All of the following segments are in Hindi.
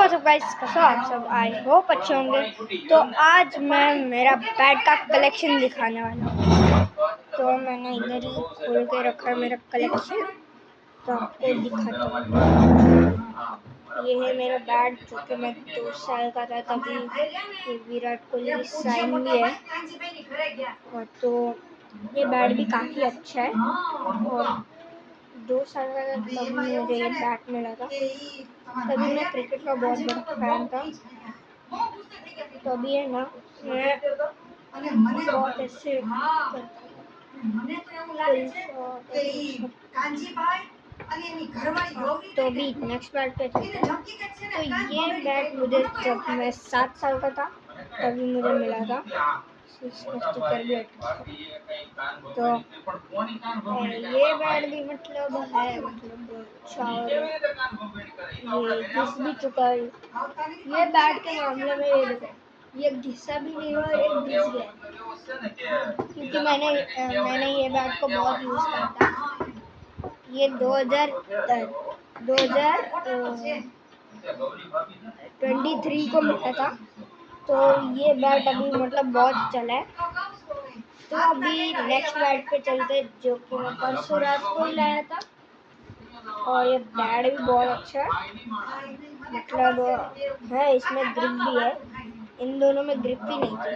सब गाइस, कैसे हो आप सब? आई होप अच्छे होंगे। तो आज मैं मेरा बैट का कलेक्शन दिखाने वाला हूँ। तो मैंने इधर ही खोल के रखा है मेरा कलेक्शन, तो आपको दिखाता हूँ। ये है मेरा बैट जो कि मैं 2 साल का था तभी। ये विराट कोहली साइन भी है, और तो ये बैट भी काफ़ी अच्छा है। और 2 साल का था तब मुझे ये बैट मिला था। तभी मैं क्रिकेट का बहुत बड़ा फैन था। तो अभी है ना, मैं बहुत ऐसे तो अभी नेक्स्ट बैट पे चलते हैं। तो ये बैट मुझे जब मैं 7 साल का था तभी मुझे मिला था। स्टिकर भी तो ये बैट भी मतलब है, मतलब अच्छा, और ये घिस भी चुका है। ये बैट के मामले में ये देखो, ये घिसा भी नहीं हुआ और ये घिस गया, क्योंकि मैंने ये बैट को बहुत यूज़ करा था। ये 2023 को मिला था। तो ये बैट अभी मतलब बहुत चला है। तो अभी नेक्स्ट बैट पे चलते, जो कि मैं परसों रात को ही लाया था। और ये बैट भी बहुत अच्छा है, मतलब है, इसमें ग्रिप भी है। इन दोनों में ग्रिप ही नहीं थी,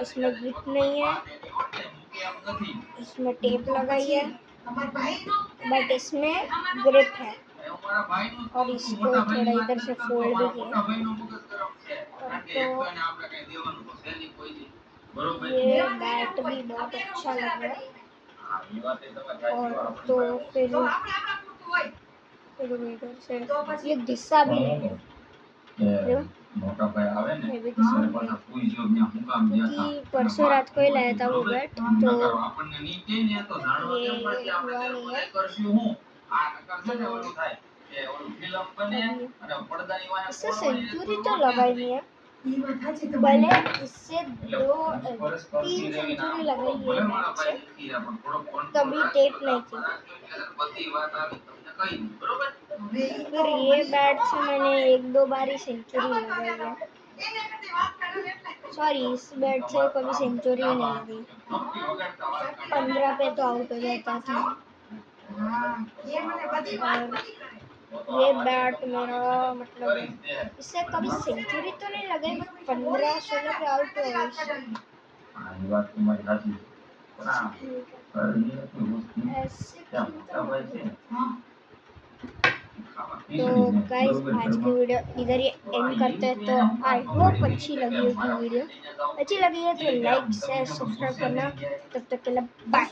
इसमें ग्रिप नहीं है, इसमें टेप लगाई है, बट इसमें ग्रिप है। और इसको थोड़ा इधर से फोल्ड भी किया। तो ये बैट भी बहुत अच्छा लग रहा है। और तो फिर इधर से ये घिस्सा भी नहीं है, क्योंकि परसों रात को ही लाया था वो बैट, तो ये हुआ नहीं है। इससे सेंचुरी तो लगाई नहीं है, भले इससे 3 सेंचुरी लगाई है मैच से, तभी टेप नहीं थी। फिर ये बैट से मैंने 1-2 बार ही सेंचुरी लगाई है। सॉरी, इस बैट से कभी सेंचुरी ही नहीं लगी। 15 पे तो आउट हो जाता था। और ये बैट मेरा मतलब इससे कभी सेंचुरी तो नहीं लगाई, बट 15-16 पे आउट हो तो गाइस, आज की वीडियो इधर ही एंड करते हैं। तो आई होप अच्छी लगी होगी वीडियो। अच्छी लगी है तो लाइक शेयर सब्सक्राइब करना। तब तक के लिए बाय।